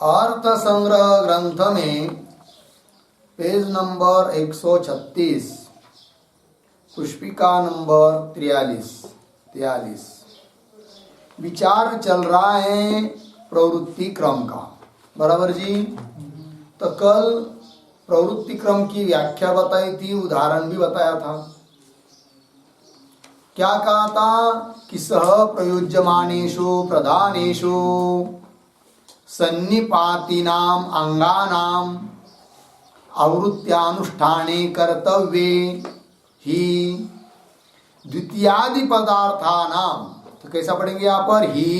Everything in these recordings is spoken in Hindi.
अर्थ संग्रह ग्रंथ में पेज नंबर 136, पुष्पिका नंबर 43 विचार चल रहा है प्रवृत्ति क्रम का। बराबर जी। तो कल प्रवृत्ति क्रम की व्याख्या बताई थी, उदाहरण भी बताया था। क्या कहा था कि सह प्रयुज्यमानेषु प्रधानेषु सन्निपातिनाम अंगानाम आवृत्त्यानुष्ठाने कर्तव्ये ही द्वितीयादि पदार्थानाम। तो कैसा पढ़ेंगे यहाँ पर? ही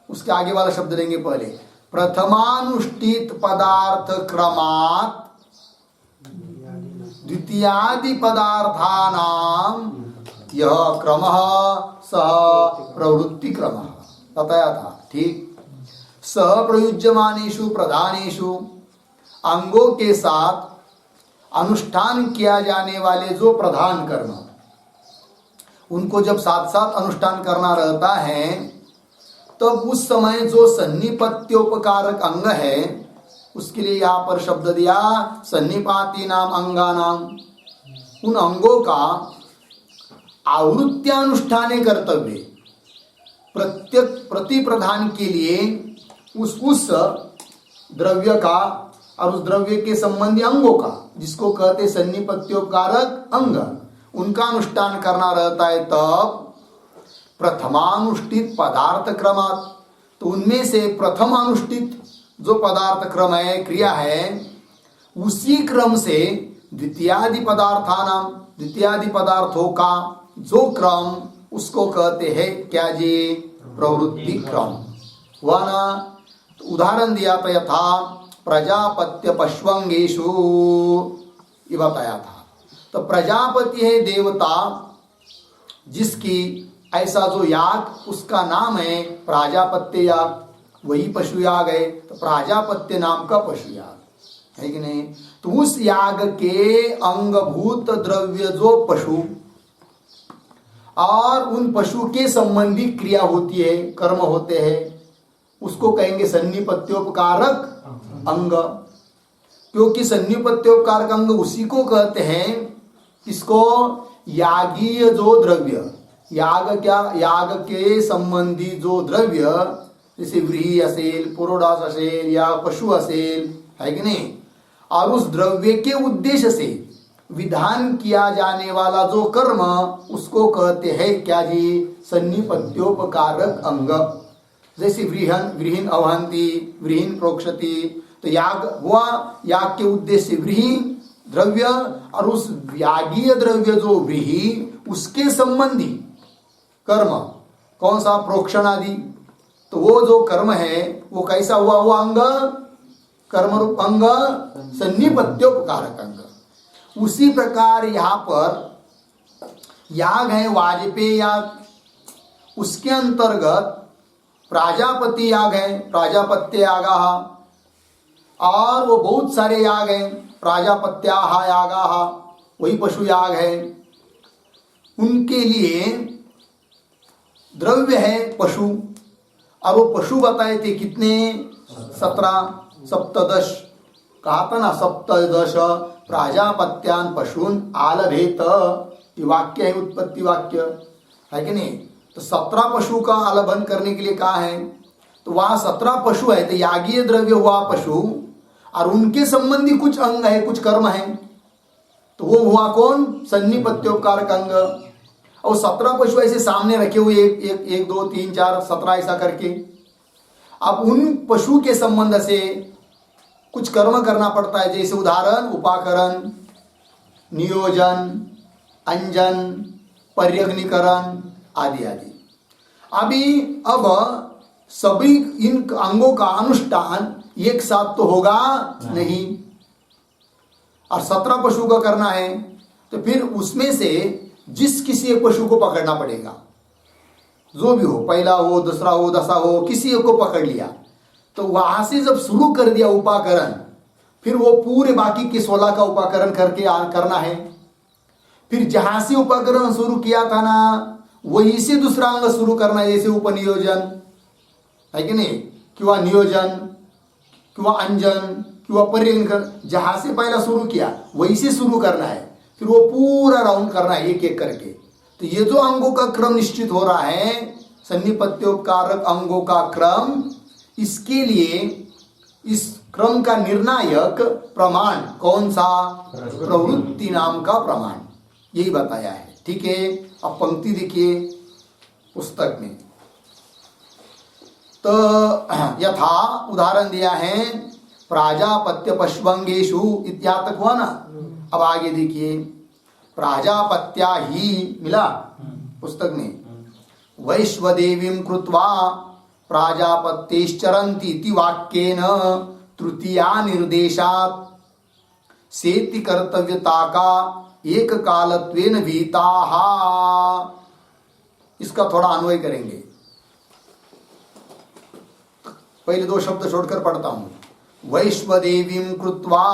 उसके आगे वाला शब्द लेंगे पहले। प्रथमानुष्ठित पदार्थ क्रमात् द्वितीयादि पदार्थानाम यह क्रमः सह प्रवृत्ति क्रमः बताया था। ठीक। सह प्रयुज्यमानेषु प्रधानेषु अंगों के साथ अनुष्ठान किया जाने वाले जो प्रधान कर्म, उनको जब साथ साथ अनुष्ठान करना रहता है तब उस समय जो सन्निपत्योपकारक अंग है उसके लिए यहाँ पर शब्द दिया सन्निपाती नाम अंगानाम। उन अंगों का आवृत्त्यानुष्ठाने कर्तव्य, प्रत्येक प्रति प्रधान के लिए उस द्रव्य का और उस द्रव्य के संबंधी अंगों का, जिसको कहते सन्निपत्योपकारक अंग, उनका अनुष्ठान करना रहता है। तब प्रथमानुष्ठित पदार्थ क्रमात्, तो उनमें से प्रथम अनुष्ठित जो पदार्थ क्रम है, क्रिया है, उसी क्रम से द्वितीयादि पदार्थानाम, द्वितीयादि पदार्थों का जो क्रम, उसको कहते हैं क्या जी? प्रवृत्ति क्रम। हुआ ना? तो उदाहरण दिया था, यथा प्रजापत्य पश्वंगेषु, ये बताया था। तो प्रजापति है देवता, जिसकी ऐसा जो याग उसका नाम है प्राजापत्य याग, वही पशु याग है। तो प्राजापत्य नाम का पशु याग है कि नहीं? तो उस याग के अंगभूत द्रव्य जो पशु और उन पशु के संबंधी क्रिया होती है, कर्म होते हैं, उसको कहेंगे सन्निपत्योपकारक अंग। क्योंकि सन्निपत्योपकारक अंग उसी को कहते हैं, किसको? यागीय जो द्रव्य, याग के संबंधी जो द्रव्य, जैसे व्रीहि असेल, पुरोडास असेल या पशु असेल, है कि नहीं? और उस द्रव्य के उद्देश्य से विधान किया जाने वाला जो कर्म, उसको कहते हैं क्या जी? सन्निपत्योपकारक अंग। जैसे व्रीहिन अवहंती, व्रीहिन प्रोक्षति, तो याग हुआ, याग के उद्देश्य से व्रीहि द्रव्य, और उस यागीय द्रव्य जो व्रीहि, उसके संबंधी कर्म कौन सा? प्रोक्षण आदि। तो वो जो कर्म है वो कैसा हुआ? वो अंग, कर्म रूप अंग सन्निपत्योपकारक अंग। उसी प्रकार यहाँ पर याग है वाजपेय याग, उसके अंतर्गत प्राजापति याग है, प्राजापत्य यागा, और वो बहुत सारे याग हैं, प्राजापत्याः यागाः, वही पशु याग है। उनके लिए द्रव्य है पशु, और वो पशु बताए थे कितने? 17, सप्तदश कहा था ना, सप्तदश प्राजापत्यान पशून आलभेत, ये वाक्य है, उत्पत्ति वाक्य है कि नहीं? तो 17 पशु का आलभन करने के लिए कहा है। तो वहां 17 पशु है, तो यागीय द्रव्य हुआ पशु, और उनके संबंधी कुछ अंग है, कुछ कर्म है, तो वो हुआ कौन? सन्निपत्योपकारक अंग। और 17 पशु ऐसे सामने रखे हुए, एक 2 3 4 17 ऐसा करके। अब उन पशु के संबंध से कुछ कर्म करना पड़ता है, जैसे उदाहरण उपाकरण, नियोजन, अंजन, पर्यग्निकरण आदि आदि। अब सभी इन अंगों का अनुष्ठान एक साथ तो होगा नहीं, और 17 पशु का करना है, तो फिर उसमें से जिस किसी एक पशु को पकड़ना पड़ेगा, जो भी हो, पहला हो, दूसरा हो, 10 हो, किसी एक को पकड़ लिया। तो वहां से जब शुरू कर दिया उपाकरण, फिर वो पूरे बाकी के 16 का उपाकरण करके करना है। फिर जहां से उपाकरण शुरू किया था ना, वहीं से दूसरा अंग शुरू करना है, जैसे उपनियोजन है कि नहीं, किंवा नियोजन, किंवा अंजन, किंवा पर्यग्निकरण, जहां से पहला शुरू किया वहीं से शुरू करना है, फिर वो पूरा राउंड करना है एक एक करके। तो ये जो अंगों का क्रम निश्चित हो रहा है, सन्निपत्योपकारक अंगों का क्रम, इसके लिए इस क्रम का निर्णायक प्रमाण कौन सा? प्रवृत्ति नाम का प्रमाण, यही बताया है। ठीक है, अब पंक्ति देखिए पुस्तक में। तो यथा उदाहरण दिया है, प्राजापत्य पश्वंगेशु इत्यादि तक हुआ ना। अब आगे देखिए, प्राजापत्या ही मिला पुस्तक में, वैश्वदेवीं कृत्वा प्राजापत्यैश्चरन्ति इति वाक्येन तृतीया निर्देशात् सेति कर्तव्यता का एक कालत्वेन विहिताः। इसका थोड़ा अन्वय करेंगे, पहले 2 शब्द छोड़कर पढ़ता हूं। वैश्वदेवीं कृत्वा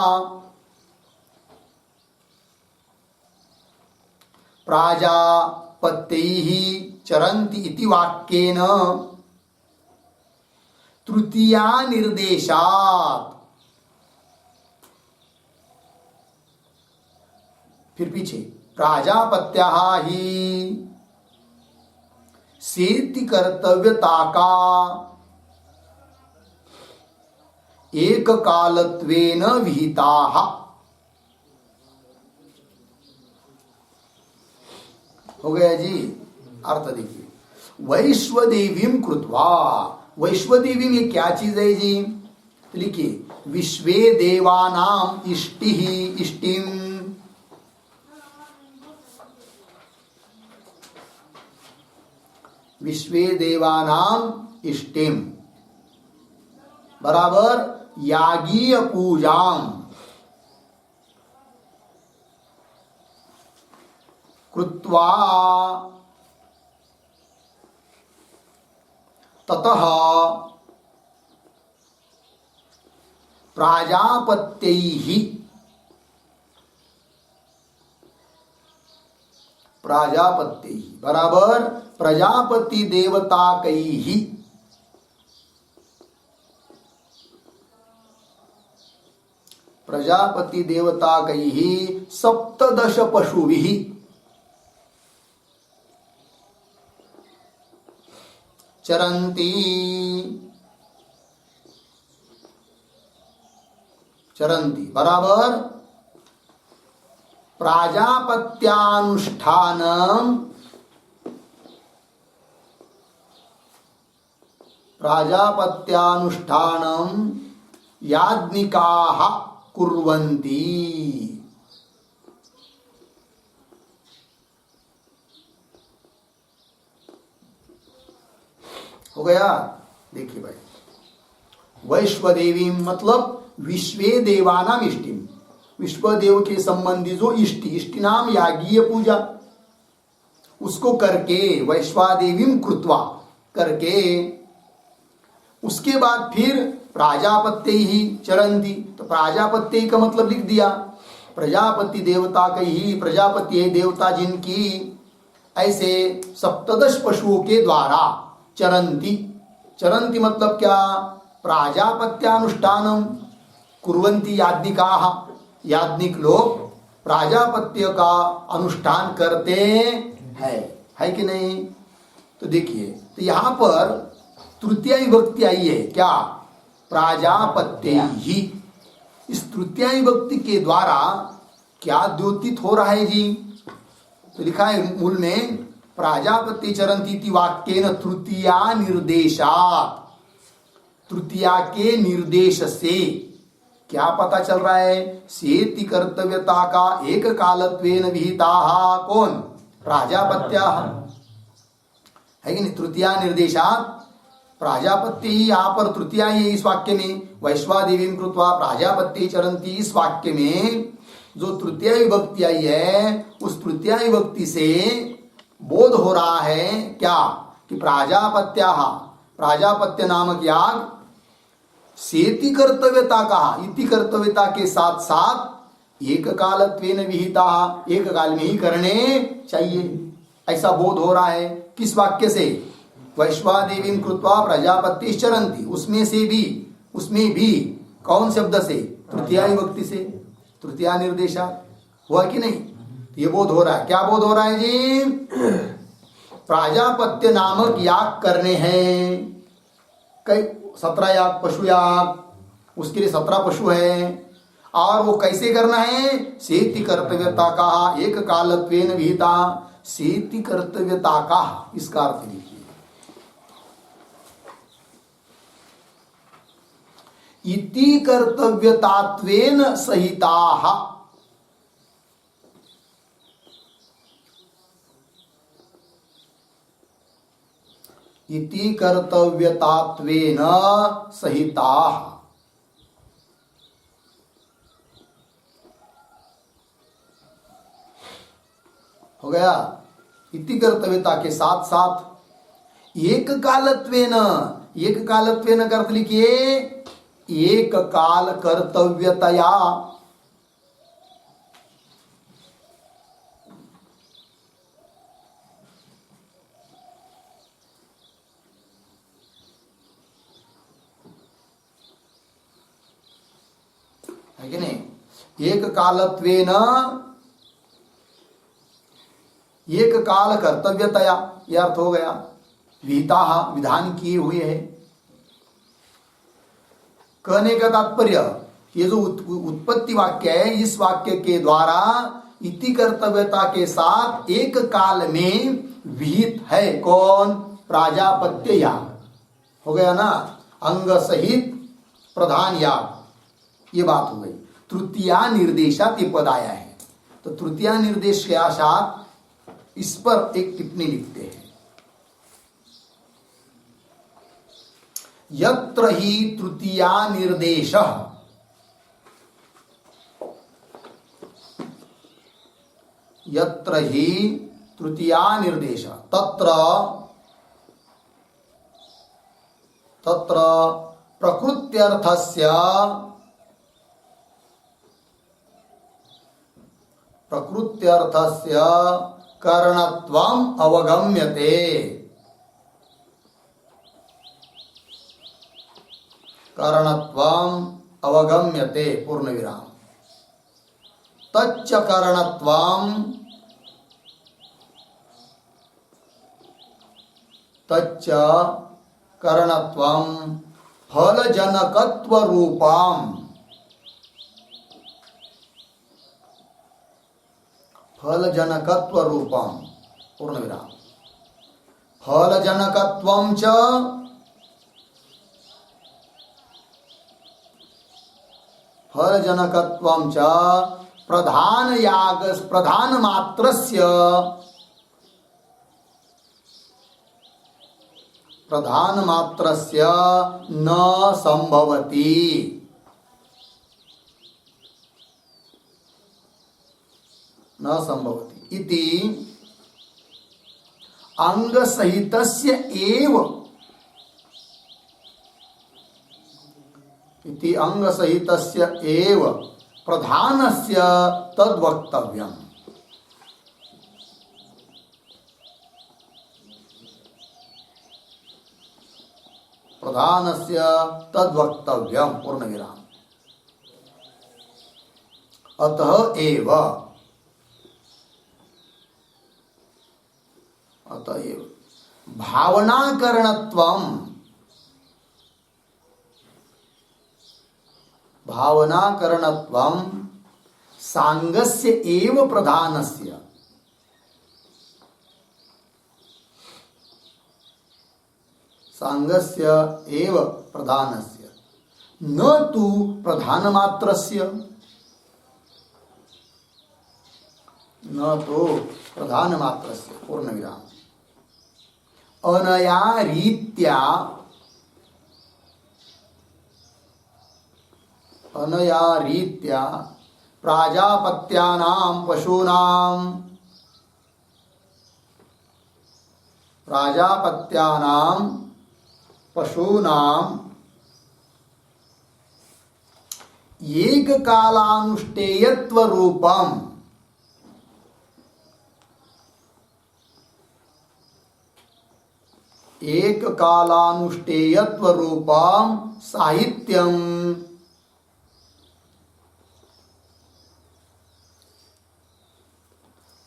प्राजापत्यैः चरन्ति इति वाक्येन तृतीया निर्देशात्, फिर पीछे प्राजापत्याः ही सेति कर्तव्यता का एक कालत्वेन विहिताः। हो गया जी। अर्थ देखिए, वैश्वदेवीं कृत्वा, वैश्वदेवी में क्या चीज है जी? तो लिखिए, विश्वे देवानाम इष्टिः इष्टिम, विश्वे देवानाम इष्टिम बराबर यागीय पूजाम कृत्वा ततः प्राजापत्यैः, प्राजापत्यैः बराबर प्रजापति देवताकैः, प्रजापति देवताकैः सप्तदश पशुभिः चरन्ति, चरन्ति बराबर प्राजापत्यानुष्ठानम, प्राजापत्यानुष्ठानम याज्ञिकाः कुर्वन्ति। हो गया। देखिए भाई, वैश्वदेवी मतलब विश्वे देवानाम इष्टिम, विश्वदेव के संबंधी जो इष्टि, इष्टि नाम यागीय पूजा, उसको करके वैश्वादेवीं कृत्वा करके, उसके बाद फिर प्राजापत्य ही चरंती, तो प्राजापत्य का मतलब लिख दिया, प्रजापति देवता का ही, प्रजापति है देवता जिनकी, ऐसे सप्तदश पशुओं के द्वारा चरंती, चरंती मतलब क्या? प्राजापत्यानुष्ठानम कुर्वन्ति याज्ञिकाः, याज्ञिक लोग प्राजापत्य का अनुष्ठान करते हैं, है कि नहीं? तो देखिए, तो यहां पर तृतीया विभक्ति आई है, क्या? प्राजापत्य ही। इस तृतीया विभक्ति के द्वारा क्या द्योतित हो रहा है जी? तो लिखा है मूल में, प्राजापत्य चरन्ति इति वाक्येन तृतीया निर्देशात्, तृतीया के निर्देश से क्या पता चल रहा है? सेति कर्तव्यता का एक कालत्वेन विहिताः कौन? प्राजापत्याः, है कि नहीं? तृतीया निर्देशात् प्राजापत्य ही यहाँ पर तृतीया ही इस वाक्य में, वैश्वादेवीं कृत्वा प्राजापत्य चरन्ति, इस वाक्य में जो तृतीया विभक्ति आई है उस तृतीया विभक्ति से बोध हो रहा है क्या कि प्राजापत्याः, प्राजापत्य नामक याग सेति कर्तव्यता कहा, इति कर्तव्यता के साथ साथ एक कालत्वेन विहिता, एक काल में ही करने चाहिए, ऐसा बोध हो रहा है। किस वाक्य से? वैश्वादेवीं कृत्वा प्रजापति चरन्ति, उसमें से भी, उसमें भी कौन शब्द से? तृतीया विभक्ति से, तृतीया निर्देशा हुआ कि नहीं? ये बोध हो रहा है। क्या बोध हो रहा है जी? प्राजापत्य नामक याग करने हैं, कई 17 याग, पशु याग, उसके लिए 17 पशु है, और वो कैसे करना है? सेति कर्तव्यता का एक कालत्वेन विहिता, सेति कर्तव्यता का, इसका अर्थ लिखिए। इति कर्तव्यतात्वेन सहिताः, इति कर्तव्यतात्वेन सहिताः, हो गया। इति कर्तव्यता के साथ साथ एक कालत्वेन, एक कालत्वेन का अर्थ लिखिए एक काल कर्तव्यतया, है कि नहीं? एक कालत्वेन, एक काल कर्तव्यतया, यह अर्थ हो गया। विहिताः, विधान किए हुए है। कहने का तात्पर्य, ये जो उत्पत्ति वाक्य है, इस वाक्य के द्वारा इति कर्तव्यता के साथ एक काल में विहित है कौन? प्राजापत्य याग, हो गया ना? अंग सहित प्रधान याग, ये बात हो गई। तृतीया निर्देशात ये पद आया है, तो तृतीया निर्देश के साथ इस पर एक टिप्पणी लिखते हैं। यत्र ही तृतीया निर्देशः, यत्र ही तृतीया निर्देश, तत्र तत्र प्रकृत्यर्थस्य, प्रकृत्यर्थस्य करणत्वम् अवगम्यते, करणत्वम् अवगम्यते, पूर्ण विराम। तच्च करणत्वम्, तच्च करणत्वम् फलजनकत्व रूपम्, फलजनकत्व रूपम्, पूर्ण विराम। फलजनकत्वं च फलजनकत्वं च प्रधान याग, प्रधान मात्रस्य, प्रधान मात्रस्य न संभवति, न संभवति इति अंग सहितस्य एव, इति अंग सहितस्य एव प्रधानस्य तद्वक्तव्यम्, प्रधानस्य तद्वक्तव्यम्, पूर्ण विराम। अतः एव, अतएव भावनाकरणत्वम्, भावनाकरणत्वम् सांगस्य एव प्रधानस्य, सांगस्य एव प्रधानस्य न तु प्रधानमात्रस्य, न तो प्रधानमात्रस्य पूर्णविराम। अनया रीत्या, अनया रीत्या प्राजापत्यानां पशूनां, प्राजापत्यानां पशूनां एककालानुष्ठेयत्व रूपम, एककालानुष्ठेयत्व रूपम साहित्यम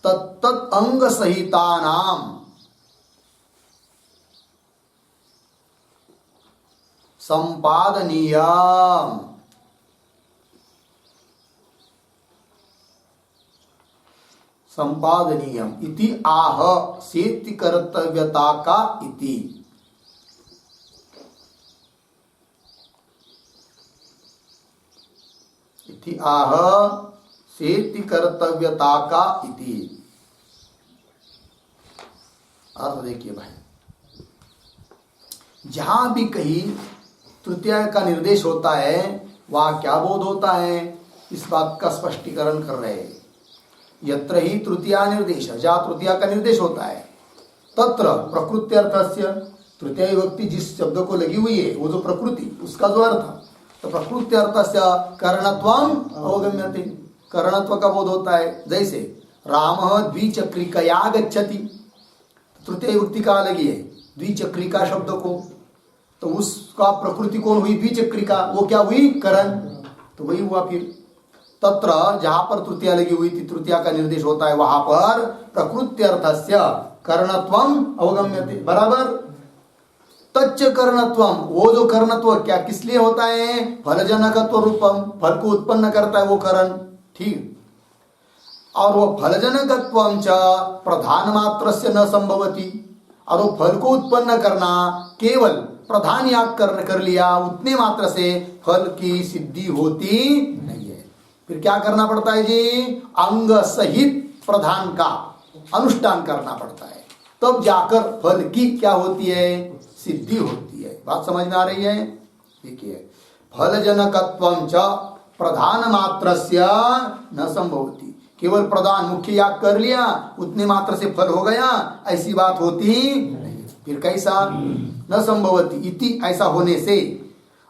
तत्तत् अंग सहितानां संपादनीयम्, संपादनीयम् इति आह सेति कर्तव्यता का इति। इति आह सेति कर्तव्यता का इति। अर्थ देखिए भाई, जहां भी कहीं तृतीया का निर्देश होता है वहां क्या बोध होता है, इस बात का स्पष्टीकरण कर रहे हैं। यत्र ही तृतीया निर्देश, जहां तृतीया का निर्देश होता है, तत्र प्रकृत्यर्थस्य, तृतीया विभक्ति जिस शब्द को लगी हुई है वो जो प्रकृति, उसका जो अर्थ, तो प्रकृत्यर्थस्य करणत्वम अवगम्यते, करणत्व का बोध होता है। जैसे रामः द्विचक्रिकया गच्छति, तृतीय विभक्ति कहाँ लगी है, द्विचक्रिका शब्द को, तो उसका प्रकृति कौन हुई, द्विचक्रिका, वो क्या हुई, करण, तो वही हुआ। फिर तत्र जहां पर तृतीया लगी हुई थी, तृतीया का निर्देश होता है, वहां पर प्रकृत्यर्थस्य करणत्वम अवगम्यते, बराबर। तच्च करणत्वम, वो जो करणत्व क्या किस लिए होता है, फलजनकत्व रूपम, फल को उत्पन्न करता है वो करण, ठीक। और वो फलजनकत्वम च प्रधान मात्रस्य न संभवति, और वो फल को उत्पन्न करना केवल प्रधान याग कर लिया उतने मात्र से फल की सिद्धि होती नहीं है। फिर क्या करना पड़ता है जी, अंग सहित प्रधान का अनुष्ठान करना पड़ता है, तब जाकर फल की क्या होती है, सिद्धि होती है। बात समझ में आ रही है। देखिए, फलजनकत्वं च प्रधान मात्रस्य न संभवति, केवल प्रधान मुख्य याग कर लिया उतने मात्र से फल हो गया, ऐसी बात होती नहीं। फिर कैसा, न संभवति इति, ऐसा होने से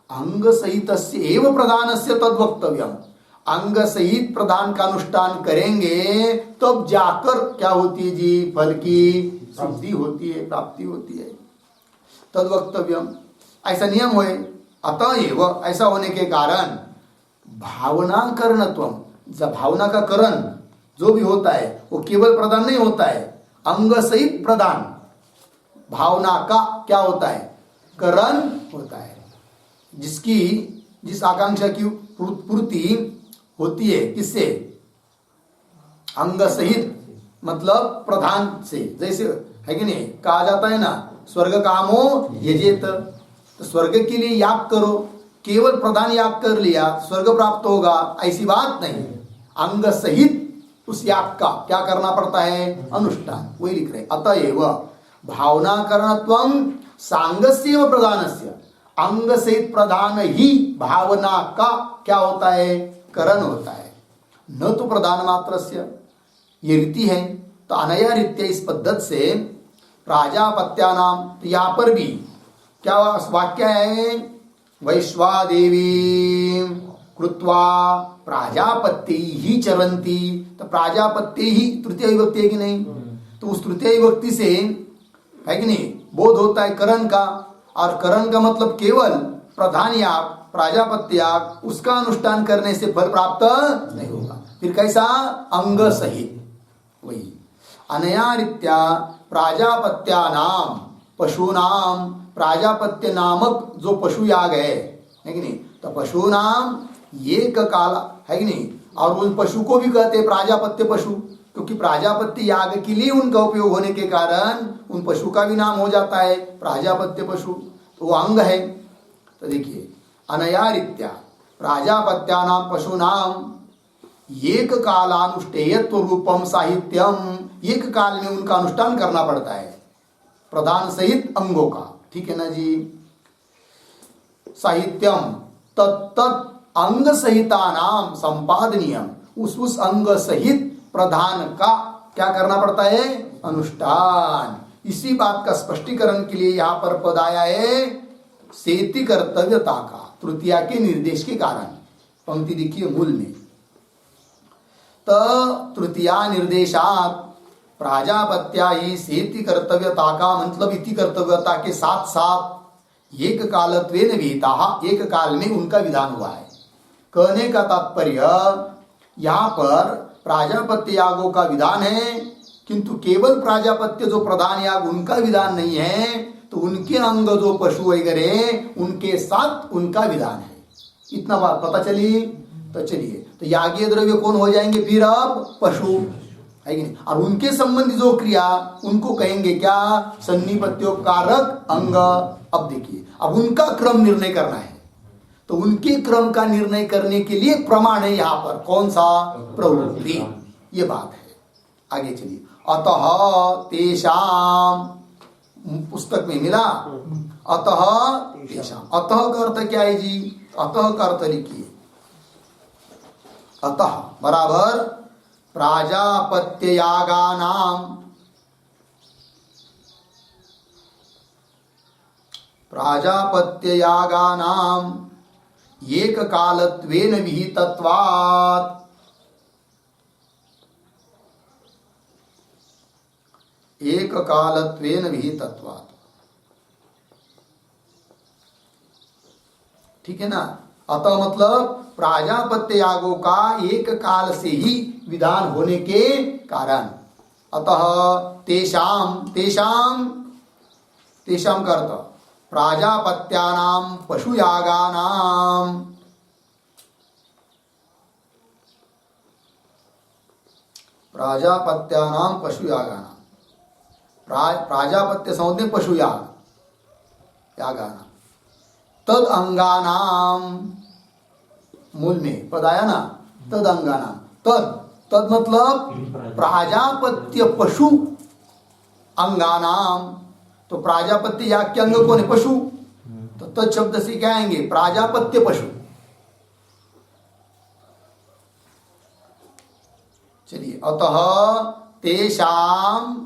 अंग सहितस्य एव प्रधानस्य तद्वक्तव्यम, अंग सहित प्रधान का अनुष्ठान करेंगे तब जाकर क्या होती है जी, फल की सिद्धि होती है, प्राप्ति होती है। तद्वक्तव्यम, ऐसा नियम हुए। अतएव ऐसा होने के कारण भावना करणत्वम, जब भावना का करण जो भी होता है वो केवल प्रधान नहीं होता है, अंग सहित प्रधान, भावना का क्या होता है, करण होता है। जिसकी जिस आकांक्षा की पूर्ति होती है किससे, अंग सहित मतलब प्रधान से। जैसे है कि नहीं, कहा जाता है ना, स्वर्ग कामो यजेत, तो स्वर्ग के लिए याग करो, केवल प्रधान याग कर लिया स्वर्ग प्राप्त होगा, ऐसी बात नहीं। अंग सहित उस याग का क्या करना पड़ता है, अनुष्ठान, वही लिख रहे। अतएव भावना करणत्वम सांगस्य व प्रधानस्य, अंग सहित प्रधान ही भावना का क्या होता है, करण होता है, न तो प्रधान मात्रस्य। ये रीति है। तो अनया रीत्या, इस पद्धति से प्राजापत्यानाम, तो यहाँ पर भी क्या वाक्य है, वैश्वादेवी कृत्वा प्राजापत्य ही चरंती, तो प्राजापत्य ही तृतीय विभक्ति है कि नहीं, तो उस तृतीय विभक्ति से है कि नहीं बोध होता है करण का, और करण का मतलब केवल प्रधान याग, प्राजापत्य याग, उसका अनुष्ठान करने से फल प्राप्त नहीं होगा। फिर कैसा, अंग सहित, वही अनया रीत्या प्राजापत्यानाम पशूनाम, प्राजापत्य नामक जो पशु याग है कि नहीं, तो पशुनाम एक काला है कि नहीं, और उन पशु को भी कहते हैं प्राजापत्य पशु, क्योंकि प्राजापत्य याग के लिए उनका उपयोग होने के कारण उन पशु का भी नाम हो जाता है प्राजापत्य पशु, तो वो अंग है। तो देखिए अनया रीत्या प्राजापत्यानाम पशूनाम एक कालानुष्ठेयत्व रूपम साहित्यम, एक काल में उनका अनुष्ठान करना पड़ता है प्रधान सहित अंगों का, ठीक है ना जी। साहित्यम तत्त अंग सहिता नाम संपादनीयम, उस अंग सहित प्रधान का क्या करना पड़ता है अनुष्ठान। इसी बात का स्पष्टीकरण के लिए यहाँ पर पद आया है सेति कर्तव्यता का, तृतीया के निर्देश के कारण। पंक्ति देखिए मूल में, तृतीया निर्देशात प्राजापत्या ही सेति कर्तव्यता का मतलब इति कर्तव्यता के साथ साथ एक कालत्वेन विहिता, एक काल में उनका विधान हुआ है। कहने का तात्पर्य यहाँ पर प्राजापत्य यागों का विधान है, किंतु केवल प्राजापत्य जो प्रधान याग उनका विधान नहीं है, तो उनके अंग जो पशु वगैरह उनके साथ उनका विधान है। इतना बात पता चली। तो चलिए, तो यागीय द्रव्य कौन हो जाएंगे फिर अब पशु है कि नहीं, और उनके संबंधी जो क्रिया उनको कहेंगे क्या सन्निपत्योपकारक अंग। अब देखिए, अब उनका क्रम निर्णय करना है, तो उनके क्रम का निर्णय करने के लिए प्रमाण है यहाँ पर कौन सा प्रवृत्ति, ये बात है। आगे चलिए, अतः तेषाम पुस्तक में मिला, अतः तेषाम, अतः का अर्थ क्या है जी, अतः का अर्थ लिखिए, अतः बराबर प्राजापत्य यागानाम, प्राजापत्य यागानाम एक कालत्वेन विहितत्वात्, एक कालत्वेन विहितत्वात्, ठीक है ना। अतः मतलब प्राजापत्य यागों का एक काल से ही विधान होने के कारण, अतः तेषाम, तेषाम तेषाम का अर्थ प्राजापत्यानाम पशुयागानाम, प्राजापत्यानाम पशुयागानाम, प्राजापत्य संज्ञा पशुयाग यागानाम, तद अंगानाम, मूल में पद आया ना तद अंगानाम, तद तद मतलब प्राजापत्य पशु अंगानाम, तो प्राजापत्य याग के अंग कौन है पशु, तो तद शब्द से क्या आएंगे प्राजापत्य पशु। चलिए, अतः तेषाम,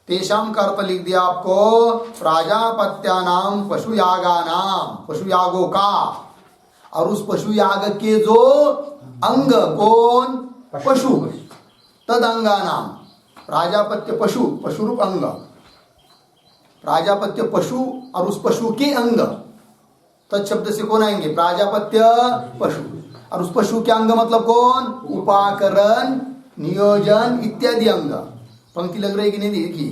तेषाम का अर्थ लिख दिया आपको प्राजापत्यानाम पशुयागानाम, पशुयागों का, और उस पशु याग के जो अंग कौन पशु, तद अंगानाम, प्राजापत्य पशु, पशु रूप अंग, प्राजापत्य पशु और उस पशु के अंग, तद शब्द से कौन आएंगे प्राजापत्य पशु, और उस पशु के अंग मतलब कौन उपाकरण नियोजन इत्यादि अंग। पंक्ति लग रही कि नहीं देखी,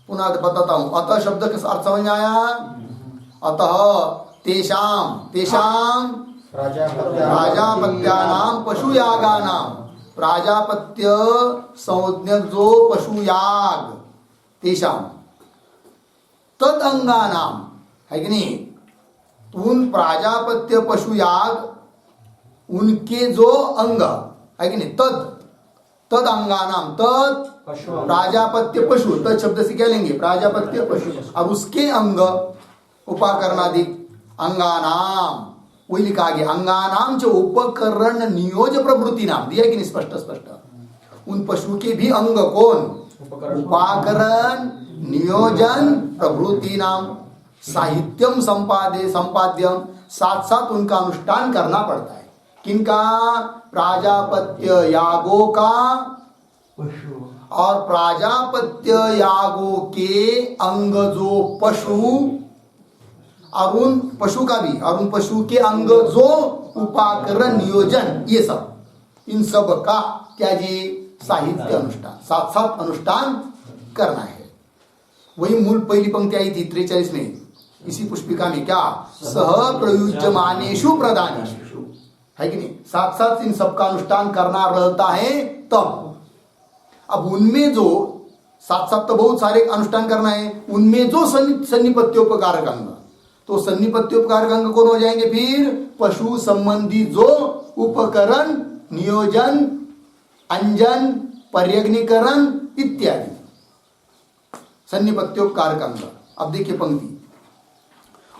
पुनः बताता हूं। अतः शब्द का अर्थ समझ में आया, अतः तेषाम, तेषाम प्राजापत्यानाम पशुयागानाम, प्राजापत्य संज्ञक जो पशुयाग, तेषाम तद अंगानाम है कि नहीं, उन प्राजापत्य पशुयाग उनके जो अंग है कि नहीं, तद तद अंगानाम, तद प्राजापत्य पशु, तद शब्द से क्या लेंगे प्राजापत्य पशु, और उसके अंग उपाकरणादि अंगानाम, वही लिखा गया अंगानाम जो उपकरण नियोज प्रवृत्ति नाम दिया कि नहीं स्पष्ट स्पष्ट, उन पशु के भी अंग कौन उपाकरण नियोजन प्रवृत्ति नाम, साहित्यम संपादे संपाद्यम, साथ साथ उनका अनुष्ठान करना पड़ता है। किनका प्राजापत्य यागों का, और प्राजापत्य यागों के अंग जो पशु, और उन पशु का भी, और उन पशु के अंग जो उपाकरण नियोजन, ये सब, इन सब का क्या जी साहित्य अनुष्ठान, साथ साथ अनुष्ठान करना है। वही मूल पहली पंक्ति आई थी 43 में इसी पुष्पिका में, क्या सह प्रयुज्यमानेषु प्रदानेषु, है कि नहीं, साथ साथ इन सबका अनुष्ठान करना रहता है तब, अब उनमें जो साथ साथ तो बहुत सारे अनुष्ठान करना है, उनमें जो सन्निपत्योपकारक अंग, तो सन्निपत्योपकारक अंग कौन हो जाएंगे फिर? पशु संबंधी जो उपकरण, नियोजन, अंजन, पर्यग्नीकरण इत्यादि सन्निपत्योपकारक अंग। अब देखिए पंक्ति,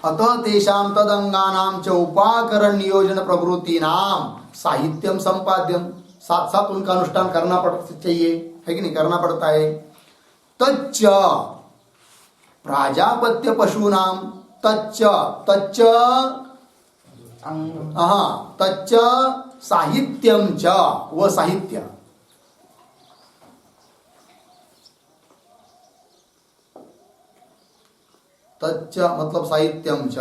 अतः तेषां तदंगानां च उपाकरण नियोजन प्रवृत्तीनां साहित्यम संपाद्यम, साथ साथ उनका अनुष्ठान करना चाहिए, है कि नहीं? करना पड़ता है। तच्च प्राजापत्य पशूनां, तच्च तच्च तच्च साहित्यम च, वह साहित्य, तच्च मतलब साहित्यम च।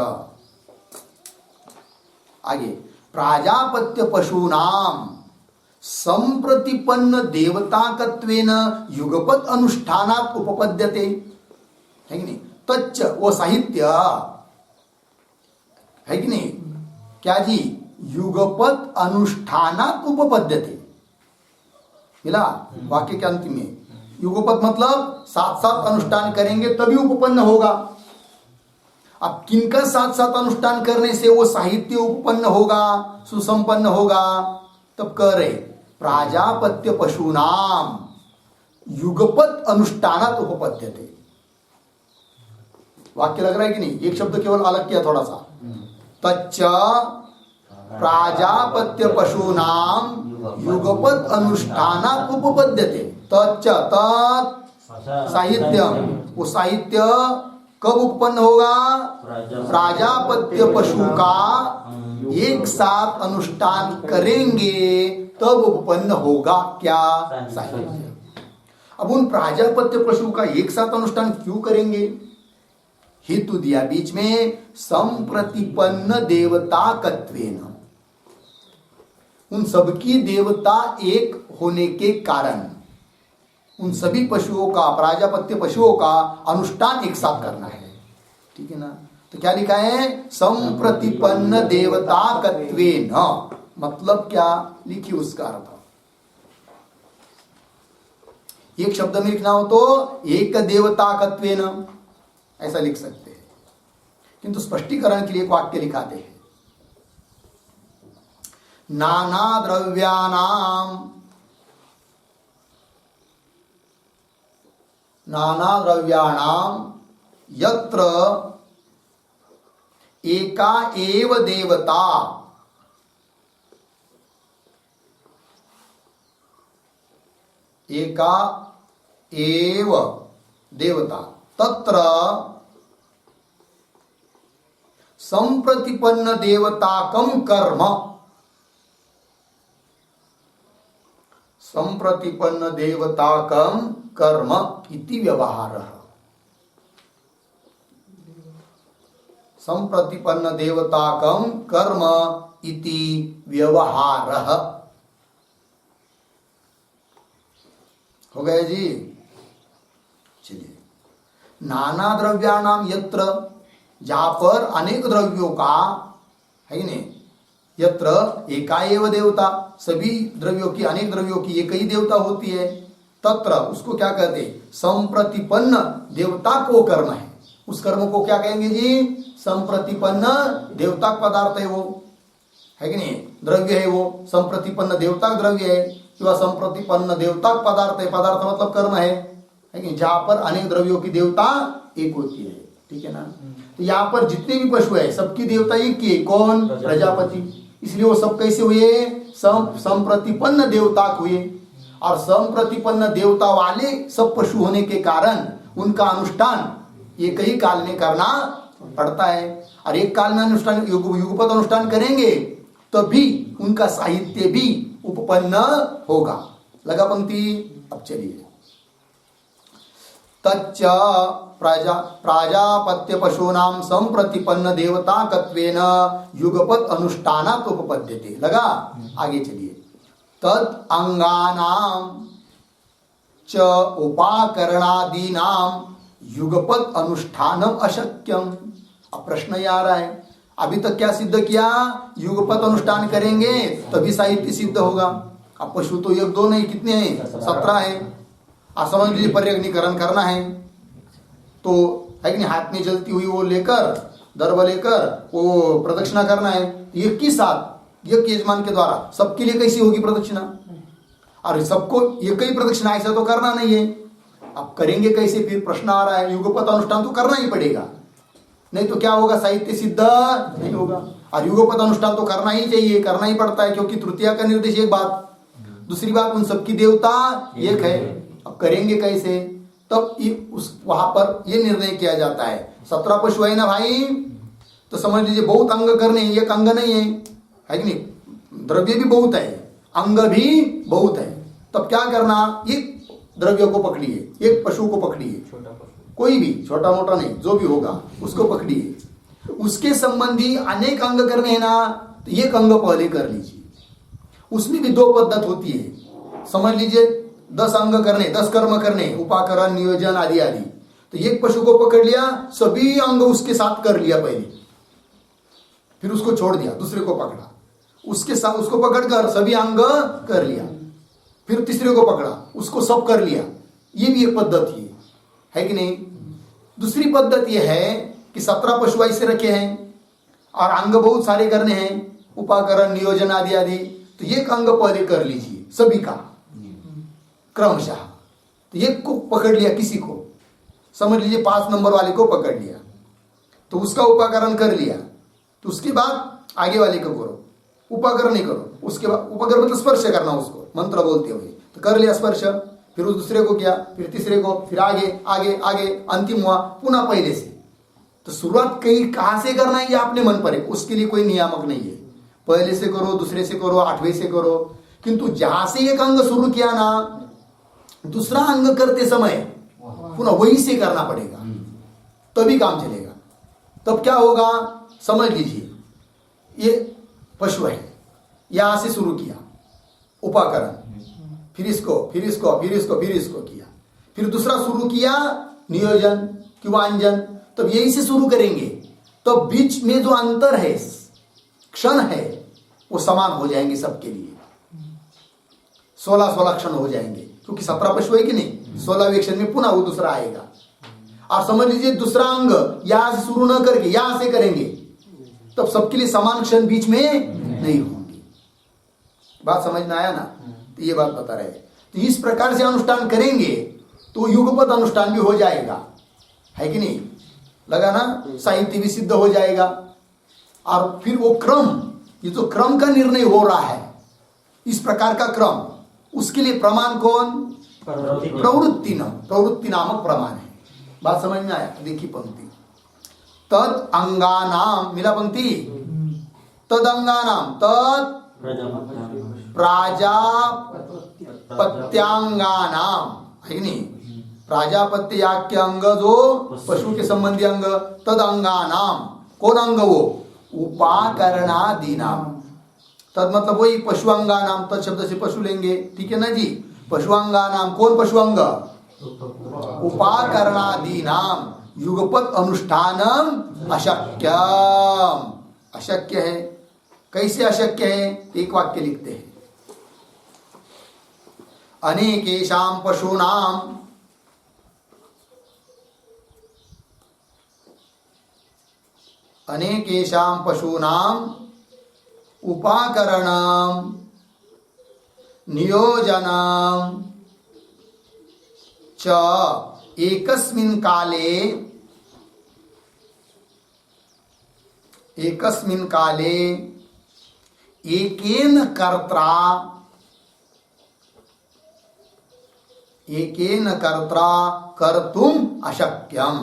आगे, प्राजापत्य पशूनाम संप्रतिपन्न देवताकत्वेन युगपत अनुष्ठानात् उपपद्यते, है कि नहीं? तच्च वो साहित्य, है कि नहीं? क्या जी? युगपत अनुष्ठानात् उपपद्यते, मिला वाक्य के अंतिम में। युगपत मतलब साथ साथ अनुष्ठान करेंगे तभी उपपन्न होगा। अब किनका साथ साथ अनुष्ठान करने से वो साहित्य उपपन्न होगा, सुसंपन्न होगा? तब कह रहे प्राजापत्य पशूनाम युगपत अनुष्ठानात् उपपद्यते। वाक्य लग रहा है कि नहीं? एक शब्द केवल अलग किया थोड़ा सा। तच्च प्राजापत्य पशूनाम युगपत अनुष्ठानात् उपपद्यते। तच्च तत् साहित्यम, वो साहित्य कब उत्पन्न होगा? प्राजापत्य पशु का एक साथ अनुष्ठान करेंगे तब उत्पन्न होगा क्या? साहित्य। अब उन प्राजापत्य पशु का एक साथ अनुष्ठान क्यों करेंगे? हेतु दिया बीच में, संप्रतिपन्न देवताकत्वेन, उन सबकी देवता एक होने के कारण उन सभी पशुओं का, प्राजापत्य पशुओं का अनुष्ठान एक साथ करना है, ठीक है ना? तो क्या लिखा है? संप्रतिपन्न देवताकत्वेन, मतलब क्या? लिखिए उसका अर्थ। एक शब्द में लिखना हो तो एक देवताकत्वेन ऐसा लिख सकते हैं, किंतु स्पष्टीकरण के लिए एक वाक्य लिखाते हैं, नाना द्रव्याणाम यत्र एका एव देवता, एका एव देवता, तत्र संप्रतिपन्न देवताकं कर्म, संप्रतिपन्न देवताकं कर्म इति व्यवहारः, संप्रतिपन्न देवताकं कर्म इति व्यवहारः। हो गया जी? चलिए, नाना द्रव्याणाम यत्र, जहां पर अनेक द्रव्यों का, है कि नहीं? यत्र एकाएव देवता, सभी द्रव्यों की, अनेक द्रव्यों की एक ही देवता होती है। तत्र, उसको क्या कहते? संप्रतिपन्न देवता को कर्म है, उस कर्म को क्या कहेंगे जी? संप्रतिपन्न देवता पदार्थ है वो, है कि नहीं? द्रव्य है वो, संप्रतिपन्न देवता द्रव्य है, किंवा संप्रतिपन्न देवता पदार्थ है, पदार्थ मतलब कर्म है कि नहीं? जहां पर अनेक द्रव्यों की देवता एक होती है, ठीक है ना? तो यहाँ पर जितने भी पशु है सबकी देवता एक ही है, कौन? प्रजापति। इसलिए वो सब कैसे हुए? संप्रतिपन्न देवता हुए, और संप्रतिपन्न देवता वाले सब पशु होने के कारण उनका अनुष्ठान एक ही काल में करना पड़ता है, और एक काल में अनुष्ठान युगपत अनुष्ठान करेंगे तभी उनका साहित्य भी उपपन्न होगा। लगा पंक्ति? अब चलिए, तच्च प्राजापत्य पशूनां संप्रतिपन्न देवताकत्वेन युगपत अनुष्ठानात् उपपद्यते। लगा? आगे चलिए, तद अंगानां च उपाकरणादीनां युगपत अनुष्ठानम अशक्यम। अब प्रश्न ये आ रहा है, अभी तक क्या सिद्ध किया? युगपत अनुष्ठान करेंगे तभी साहित्य सिद्ध होगा। अब पशु तो एक दो नहीं, कितने हैं? 17 हैं, आप समझ लीजिए पर्यग्निकरण करना है तो है कि नहीं, हाथ में जलती हुई वो लेकर, दर्भ लेकर वो प्रदक्षिणा करना है। एक ही साथ एक यजमान के द्वारा सबके लिए कैसी होगी प्रदक्षिणा? और सबको एक ही प्रदक्षिणा ऐसा तो करना नहीं है। अब करेंगे कैसे? फिर प्रश्न आ रहा है। युगपत अनुष्ठान तो करना ही पड़ेगा, नहीं तो क्या होगा? साहित्य सिद्ध नहीं होगा। और युगपत अनुष्ठान तो करना ही चाहिए, करना ही पड़ता है, क्योंकि तृतीया का निर्देश एक बात, दूसरी बात उन सबकी देवता एक है। अब करेंगे कैसे? तब उस वहां पर ये निर्णय किया जाता है। 17 पशु है ना भाई, तो समझ लीजिए बहुत अंग करने, एक अंग नहीं है कि नहीं? द्रव्य भी बहुत है, अंग भी बहुत है। तब क्या करना? एक द्रव्य को पकड़िए, एक पशु को पकड़िए, कोई भी छोटा मोटा नहीं, जो भी होगा उसको पकड़िए। उसके संबंधी अनेक अंग करने हैं ना, तो एक अंग पहले कर लीजिए। उसमें भी 2 पद्धत होती है। समझ लीजिए 10 अंग करने, 10 कर्म करने, उपाकरण, नियोजन आदि आदि। तो एक पशु को पकड़ लिया, सभी अंग उसके साथ कर लिया पहले, फिर उसको छोड़ दिया, दूसरे को पकड़ा, उसके साथ उसको पकड़कर सभी अंग कर लिया, फिर तीसरे को पकड़ा, उसको सब कर लिया। ये भी एक पद्धति है कि नहीं? दूसरी पद्धति यह है कि 17 पशु ऐसे रखे हैं और अंग बहुत सारे करने हैं, उपाकरण, नियोजन आदि आदि। तो एक अंग पहले कर लीजिए सभी का क्रमशः। तो एक को पकड़ लिया, किसी को समझ लीजिए 5 नंबर वाले को पकड़ लिया, तो उसका उपाकरण कर लिया। तो उसके बाद आगे वाले को करो, उपाकरण नहीं करो। उसके बाद उपाकरण मतलब स्पर्श करना उसको मंत्र बोलते हुए, तो कर लिया स्पर्श, फिर उस दूसरे को किया, फिर तीसरे को, फिर आगे आगे आगे, अंतिम हुआ पुनः पहले से। तो शुरुआत कहाँ से करना है ये आपने मन पर है, उसके लिए कोई नियामक नहीं है। पहले से करो, दूसरे से करो, 8वें से करो, किंतु जहां से एक अंग शुरू किया ना, दूसरा अंग करते समय पुनः वही से करना पड़ेगा, तभी काम चलेगा। तब क्या होगा? समझ लीजिए ये पशु है, यहां से शुरू किया उपाकरण, फिर इसको, फिर इसको, फिर इसको, फिर इसको किया, फिर दूसरा शुरू किया नियोजन किंवा अंजन, तब यही से शुरू करेंगे। तो बीच में जो अंतर है, क्षण है, वो समान हो जाएंगे सबके लिए। 16 क्षण हो जाएंगे, क्योंकि 17 पशु है कि नहीं? 16वें क्षण में पुनः वो दूसरा आएगा। और समझ लीजिए दूसरा अंग यहां से शुरू न करके यहां से करेंगे, तब सबके लिए समान क्षण बीच में नहीं होंगे। बात समझ में आया ना? तो ये बात बता रहे। तो इस प्रकार से अनुष्ठान करेंगे तो युगपत अनुष्ठान भी हो जाएगा, है कि नहीं? लगा ना? साहित्य भी सिद्ध हो जाएगा। और फिर वो क्रम, ये जो क्रम का निर्णय हो रहा है, इस प्रकार का क्रम, उसके लिए प्रमाण कौन? प्रवृत्ति नामक प्रमाण है। बात समझ में आया? देखिए पंक्ति, तद अंगानाम, मिला पंक्ति, तद अंगानाम, तद प्राजापत्यांगानाम, है कि नहीं? प्राजापत्य याग के अंग जो पशु के संबंधी अंग, तद अंगानाम, कौन अंग? वो उपाकरणादीनाम। तद मतलब वही पशु अंगानाम, तद शब्द से पशु लेंगे, ठीक है ना जी? पशु अंगानाम, कौन पशु अंग? उपाकरणादीनाम युगपत अनुष्ठानम अशक्यम। अशक्य है। कैसे अशक्य है? एक वाक्य लिखते हैं, अनेकेशाम पशूनाम अनेकेशाम पशूनाम उपाकरणम नियोजनम च एकस्मिन् काले एकेन कर्त्रा कर्तुम अशक्यम।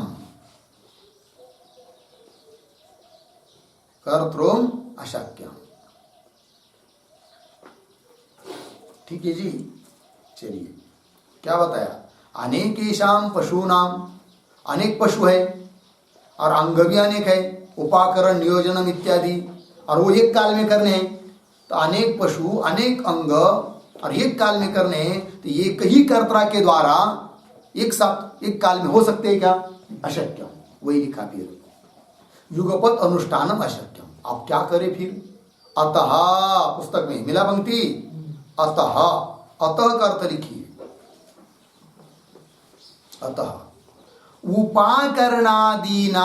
कर्तुम अशक्यम। ठीक है जी? चलिए क्या बताया? अनेकेशाम पशूनाम, अनेक पशु है और अंग भी अनेक है, उपाकरण, नियोजनम इत्यादि, और वो एक काल में करने हैं। तो अनेक पशु, अनेक अंग और एक काल में करने हैं, तो एक ही कर्ता के द्वारा एक साथ एक काल में हो सकते हैं क्या? अशक्य। वही लिखा फिर युगपत अनुष्ठानम अशक्यम। आप क्या करें फिर? अतः, पुस्तक में मिला पंक्ति, अतः, अतः का अर्थ लिखिए। अतः उपाकरणादीनां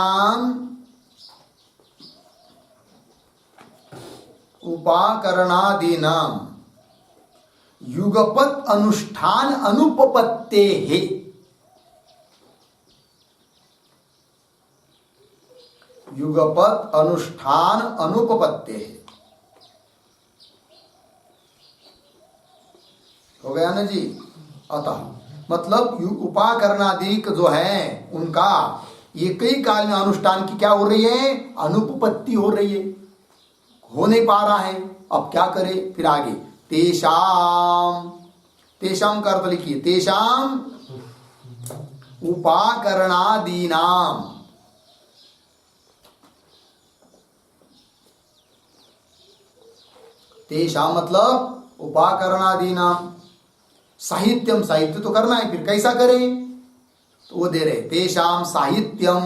युगपत अनुष्ठान अनुपपत्तेः युगपत अनुष्ठान अनुपपत्तेः। हो गया ना जी। अतः मतलब उपाकरणादि जो है उनका एक ही काल में अनुष्ठान की क्या हो रही है, अनुपपत्ति हो रही है, हो नहीं पा रहा है। अब क्या करे फिर आगे, तेषाम, तेषाम का अर्थ लिखिए, तेषाम उपाकरणादीनाम, तेषाम मतलब उपाकरणादीनाम, साहित्यम, साहित्य तो करना है, फिर कैसा करें तो वो दे रहे, तेषाम साहित्यम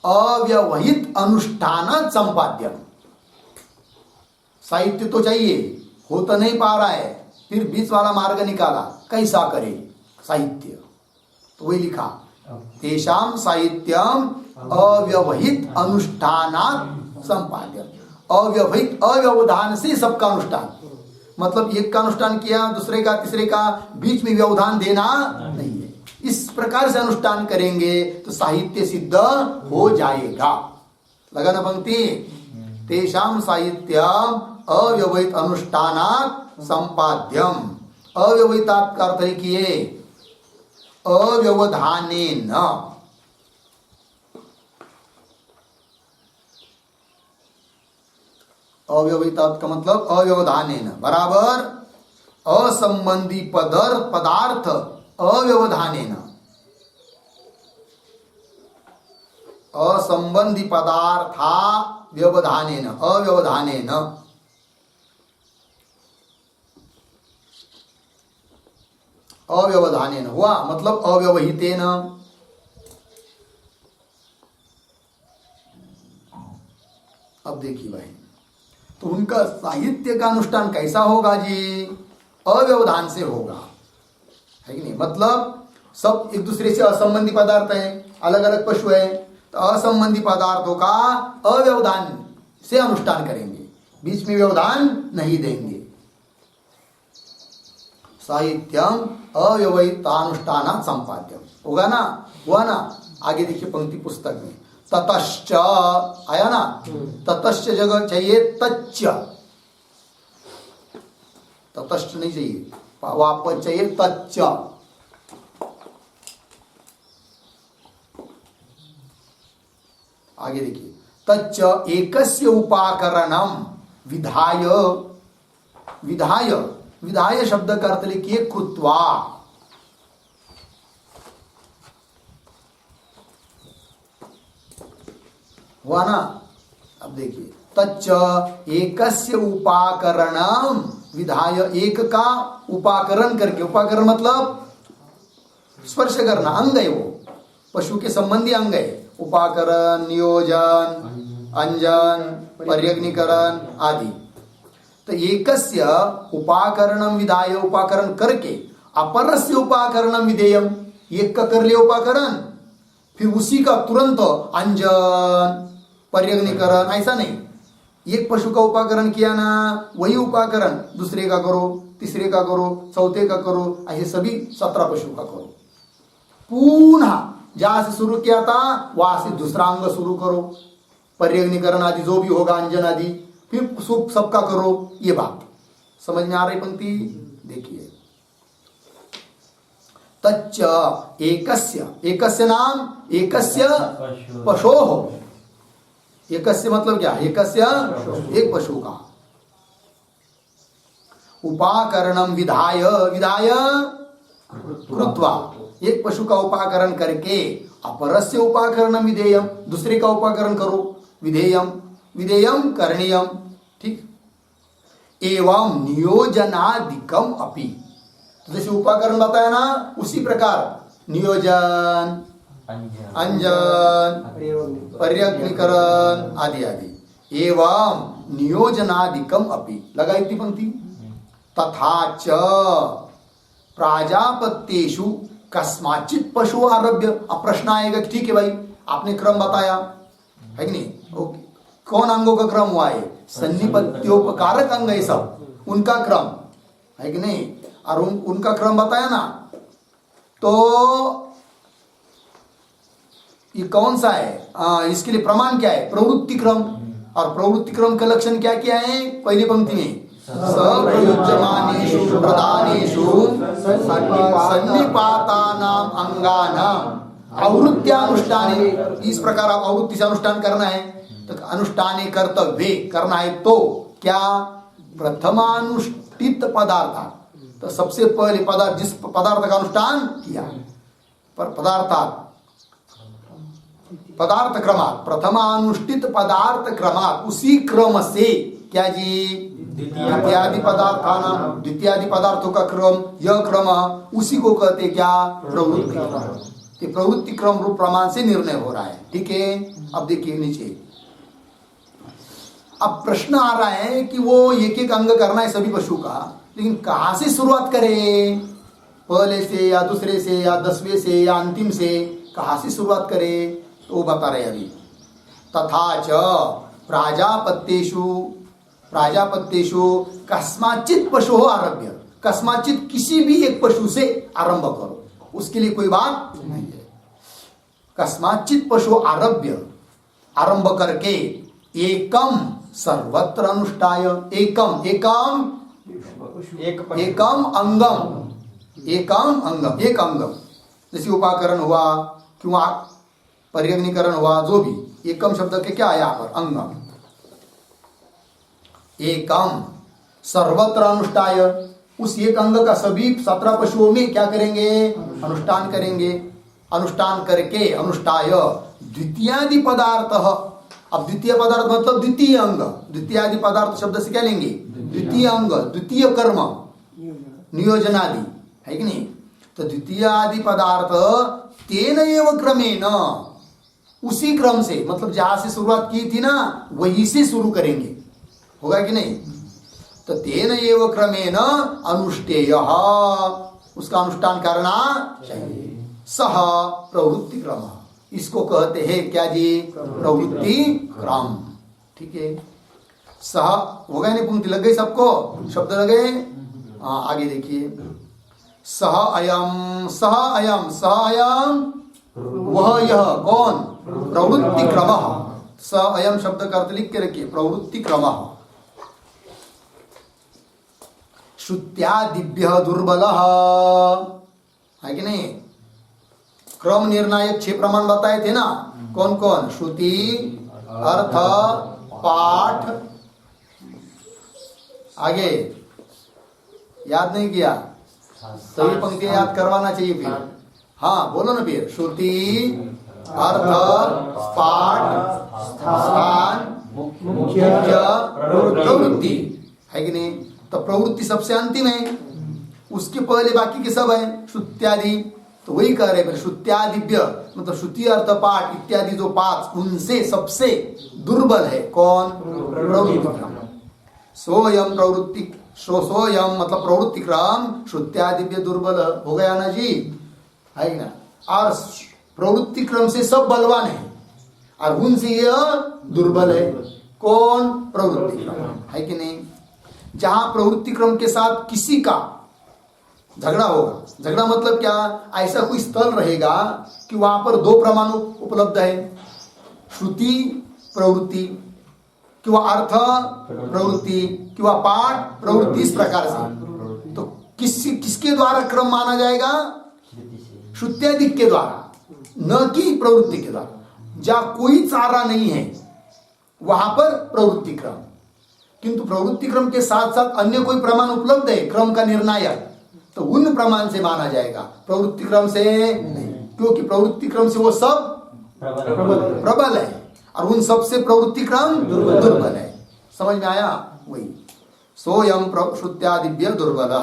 अव्यवहित अनुष्ठान संपाद्यम। साहित्य तो चाहिए, हो तो नहीं पा रहा है, फिर बीच वाला मार्ग निकाला, कैसा करे साहित्य, तो वही लिखा तेषाम साहित्यम अव्यवहित अनुष्ठानात् संपाद्यम। अव्यवहित, अव्यवधान से सबका अनुष्ठान, मतलब एक का अनुष्ठान किया, दूसरे का, तीसरे का, बीच में व्यवधान देना नहीं है। इस प्रकार से अनुष्ठान करेंगे तो साहित्य सिद्ध हो जाएगा। लगा ना पंक्ति, तेषाम साहित्यम अव्यवहित अनुष्ठानात् संपाद्यम। अव्यवहितात् का अर्थ किए अव्यवधानेन, अव्यवहितात् का मतलब अव्यवधानेन बराबर असंबंधी पदार्थ अव्यवधानेन, असंबंधी पदार्था व्यवधानेन, अव्यवधानेन, अव्यवधानेन हुआ मतलब अव्यवहितेन। अब देखिए भाई, तो उनका साहित्य का अनुष्ठान कैसा होगा जी, अव्यवधान से होगा, है कि नहीं। मतलब सब एक दूसरे से असंबंधी पदार्थ हैं, अलग अलग पशु हैं, तो असंबंधी पदार्थों का अव्यवधान से अनुष्ठान करेंगे, बीच में व्यवधान नहीं देंगे। साहित्यम अव्यवहितानुष्ठान संपाद्यम होगा ना, हुआ ना। आगे देखिए पंक्ति पुस्तक में, ततश्च आया ना, ततश्च जगह चाहिए तच्च, ततश्च नहीं चाहिए, वापस चाहिए तच्च। आगे देखिए, तच्च एकस्य उपाकरणम विधाय, विधाय, विधाय शब्द का अर्थ लिखिए कृत्वा, हुआ ना। अब देखिए, तच्च एकस्य उपाकरणम विधाय, एक का उपाकरण करके, उपाकरण मतलब स्पर्श करना, अंग है वो, पशु के संबंधी अंग है। उपाकरण, नियोजन, अंजन, पर्यग्निकरण आदि। तो एकस्य उपाकरणम विधाय, उपाकरण करके, अपरस्य उपाकरणम विधेयम, एक का कर लिया उपाकरण, फिर उसी का तुरंत अंजन, पर्यग्निकरण, ऐसा नहीं। एक पशु का उपाकरण किया ना, वही उपाकरण दूसरे का करो, तीसरे का करो, चौथे का करो, ऐसे सभी 17 पशु का करो। पुनः जहां से शुरू किया था वहां से दूसरा अंग शुरू करो, पर्यग्निकरण आदि जो भी होगा, अंजन आदि, फिर सबका करो। ये बात समझ में आ रही पंक्ति, देखिए। तच्च एकस्य, एकस्य नाम एकस्य पशोः, एकस्य मतलब क्या, एकस्य एक पशु का, उपाकरणम विधाय, विधाय कृत्वा, एक पशु का उपाकरण करके, अपरस्य उपाकरणम विधेयम, दूसरे का उपाकरण करो, विधेयम, विधेयम करणीयम, ठीक। एवं नियोजनादिकम अपि, तो जैसे उपाकरण बताया ना, उसी प्रकार नियोजन, अंजन, पर्यग्निकरण आदि आदि। एवं नियोजनादिकम अपि, लगा इतनी पंक्ति। तथा च प्राजापत्येषु, कस्माचित पशु आरभ्य। अब प्रश्न आएगा कि ठीक है भाई, आपने क्रम बताया है कि नहीं, ओके, कौन अंगों का क्रम हुआ है? सन्निपत्योपकारक अंग है सब, उनका क्रम है कि नहीं, और उनका क्रम बताया ना। तो ये कौन सा है? इसके लिए प्रमाण क्या है? प्रवृत्ति क्रम। और प्रवृत्ति क्रम का लक्षण क्या क्या है? पहली पंक्ति में सप्रयुज्यमानेषु प्रदानेषु सन्निपातानाम अंगानाम आवृत्त्यानुष्ठाने। इस प्रकार आवृत्ति से अनुष्ठान करना है, तो अनुष्ठाने कर्तव्य करना है। तो क्या? प्रथमानुष्ठित पदार्थ, तो सबसे पहले पदार्थ, जिस पदार्थ का अनुष्ठान किया, पर पदार्थ क्रमात्, प्रथमानुष्ठित पदार्थ क्रमात्, उसी क्रम से क्या जी? द्वितीयादि पदार्थानाम, द्वितीयादि पदार्थों का क्रम, यह क्रम उसी को कहते क्या? प्रवृत्ति क्रम। ये प्रवृत्ति क्रम रूप प्रमाण से निर्णय हो रहा है। ठीक है, अब देखिए नीचे, अब प्रश्न आ रहा है कि वो एक एक अंग करना है सभी पशु का, लेकिन कहां से शुरुआत करें? पहले से या दूसरे से या 10वें से या अंतिम से, कहां से शुरुआत करें? तो वो बता रहे अभी। तथा च प्राजापत्येषु कस्माचित पशु आरभ्य। कस्माचित, किसी भी एक पशु से आरंभ करो, उसके लिए कोई बात नहीं है। कस्माचित पशु आरभ्य, आरंभ करके एकम सर्वत्र अनुष्ठाय। एकम अंगम, एक अंगम, जैसे उपाकरण हुआ क्यों परिगणीकरण हुआ, जो भी एकम शब्द के क्या है यहाँ पर? अंगम। एकम सर्वत्र अनुष्ठाय, उस एक अंग का सभी 17 पशुओं में क्या करेंगे? अनुष्ठान करेंगे। अनुष्ठान करके, अनुष्ठाय द्वितीयादि पदार्थ। अब द्वितीय पदार्थ मतलब द्वितीय अंग, द्वितीयादि पदार्थ शब्द से क्या लेंगे? द्वितीय अंग, द्वितीय कर्म, नियोजनादि, है कि नहीं? तो द्वितीय आदि पदार्थ तेन एव क्रमेण, उसी क्रम से, मतलब जहां से शुरुआत की थी ना, वही से शुरू करेंगे। होगा कि नहीं? तो तेन एव क्रमेण अनुष्ठेय, उसका अनुष्ठान करना चाहिए। सह प्रवृत्ति क्रम, इसको कहते हैं क्या जी? प्रवृत्ति क्रम। ठीक है, सह हो गया नहीं? पंक्ति लग गई सबको, शब्द लगे? हाँ, आगे देखिए। सह अयम, सह अयम, सह अयम, वह यह, कौन? प्रवृत्ति क्रम। स अयम शब्द का अर्थ लिख के रखिए, प्रवृत्ति क्रम। श्रुत्यादिभ्य दुर्बल, है कि नहीं? क्रम निर्णायक 6 प्रमाण बताए थे ना, कौन कौन? श्रुति, अर्थ, पाठ, आगे याद नहीं किया? सभी पंक्तियां याद करवाना चाहिए फिर। हाँ बोलो ना फिर। श्रुति, अर्थ, पाठ, स्थान, मुख्य, प्रवृत्ति, है कि नहीं? तो प्रवृत्ति सबसे अंतिम है, उसके पहले बाकी के सब है श्रुत्यादि। तो वही कह रहे हैं, श्रुत्यादिभ्य मतलब श्रुति, अर्थ, पाठ इत्यादि जो 5, उनसे सबसे दुर्बल है कौन? प्रवृत्ति। सोयम प्रवृत्ति, सोयम मतलब प्रवृत्ति क्रम श्रुत्यादिभ्य दुर्बल हो गया ना जी, है ना? और प्रवृत्ति क्रम से सब बलवान है और उनसे यह दुर्बल है कौन? प्रवृत्ति क्रम, है कि नहीं? जहां प्रवृत्ति क्रम के साथ किसी का झगड़ा होगा, झगड़ा मतलब क्या? ऐसा कोई स्थल रहेगा कि वहां पर 2 प्रमाण उपलब्ध है, श्रुति प्रवृत्ति कि वह अर्थ प्रवृत्ति कि वह पाठ प्रवृत्ति, इस प्रकार से। तो किसके द्वारा क्रम माना जाएगा? श्रुत्यादिक के द्वारा, न कि प्रवृत्ति के द्वारा। जहां कोई चारा नहीं है वहां पर प्रवृत्ति क्रम, किंतु प्रवृत्ति क्रम के साथ साथ अन्य कोई प्रमाण उपलब्ध है क्रम का निर्णायक, तो उन प्रमाण से माना जाएगा, प्रवृत्ति क्रम से नहीं, क्योंकि प्रवृत्ति क्रम से वो सब प्रबल है और उन सब से प्रवृत्ति क्रम दुर्बल है। समझ में आया? वही सोयम श्रुत्यादिभ्य दुर्बल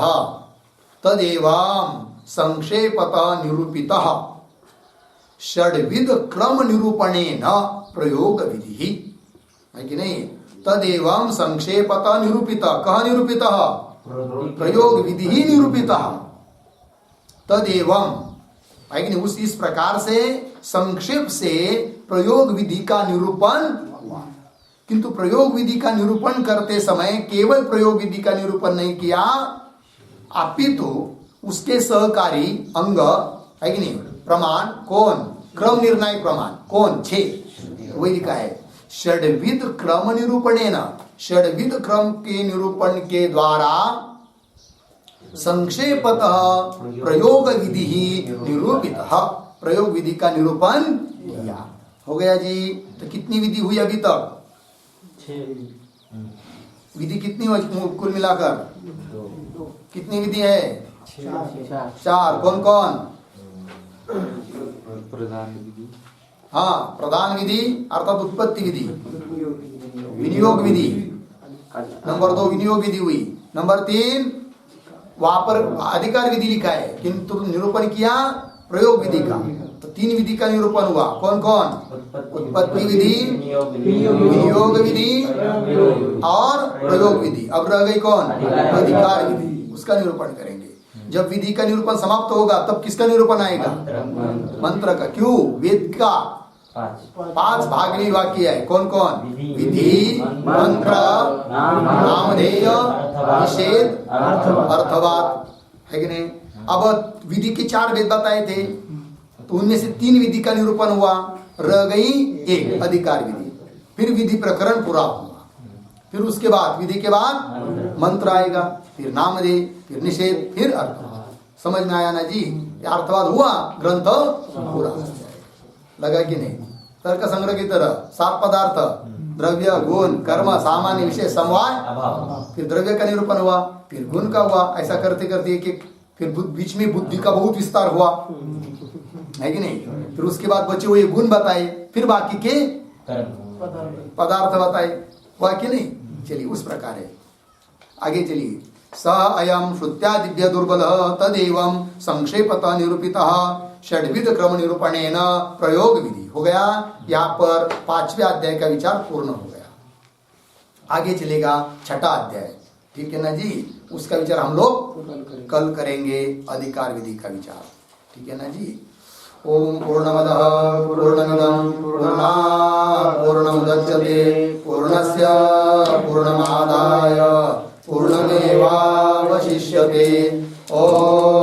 तदेवं संक्षेपतः निरूपितः षड्विध क्रम निरूपणेन प्रयोग विधि, है कि नहीं? तदेवं संक्षेपतः निरूपितः, कहाँ निरूपितः? प्रयोग विधि ही निरूपितः। तदेवं है कि नहीं। उस इस प्रकार से संक्षेप से प्रयोग विधि का निरूपण हुआ। किंतु प्रयोग विधि का निरूपण करते समय केवल प्रयोग विधि का निरूपण नहीं किया, अपितु उसके सहकारी अंग है कि नहीं, प्रमाण कौन, क्रम निर्णायक प्रमाण कौन, 6 वही लिखा है। षड्विध क्रम निरूपणेन, षड्विध क्रम के निरूपण के द्वारा संक्षेपतः प्रयोग विधि निरूपितः, प्रयोग विधि का निरूपण किया। हो गया जी। तो कितनी विधि हुई अभी तक? 6 विधि कितनी हुई कुल मिलाकर? कितनी विधि है? 4। कौन कौन? प्रधान विधि, हाँ, प्रधान विधि अर्थात उत्पत्ति विधि, विनियोग विधि, नंबर 2 विनियोग विधि हुई, नंबर 3 वापर अधिकार विधि लिखा है, किंतु निरूपण किया प्रयोग विधि का। तो 3 विधि का निरूपण हुआ। कौन कौन? उत्पत्ति विधि, विनियोग विधि और प्रयोग विधि। अब रह गई कौन? अधिकार विधि। उसका निरूपण करेंगे। जब विधि का निरूपण समाप्त होगा तब किसका निरूपण आएगा? मंत्र का। क्यों? वेद का 5 भागनी वाक्य है। कौन कौन? विधि, मंत्र, नामधेय, निषेध, अर्थवाद, है कि नहीं। अब विधि के 4 वेद बताए थे, तो उनमें से 3 विधि का निरूपण हुआ, रह गई 1 अधिकार विधि। फिर विधि प्रकरण पूरा हुआ। फिर उसके बाद विधि के बाद मंत्र आएगा, फिर नामधेय, फिर निषेध, फिर अर्थवाद। समझ में आया ना जी? अर्थवाद हुआ, ग्रंथ पूरा हो जाएगा। लगा कि नहीं? तर्क संग्रह की तरह 7 पदार्थ, द्रव्य, गुण, कर्म, सामान्य, विशेष, समवाय, फिर द्रव्य का निरूपण हुआ, फिर गुण का हुआ। ऐसा करते करते एक फिर बीच में बुद्धि का बहुत विस्तार हुआ, है कि नहीं। फिर उसके बाद बचे हुए गुण बताए, फिर बाकी के पदार्थ बताए, हुआ कि नहीं। चलिए उस प्रकार है। आगे चलिए। स अयम श्रुत्यादिभ्य दुर्बल तदेवं संक्षेपतः निरूपितः षड्विध क्रम निरूपणेन प्रयोग विधि। हो गया। यहाँ पर 5वें अध्याय का विचार पूर्ण हो गया। आगे चलेगा 6ठा अध्याय। ठीक है ना जी। उसका विचार हम लोग कल करेंगे, अधिकार विधि का विचार। ठीक है ना जी। ओम पूर्णमदः पूर्णमिदं पूर्णात् पूर्णमुदच्यते पूर्णस्य पूर्णमादाय पूर्णमेवावशिष्यते। ओम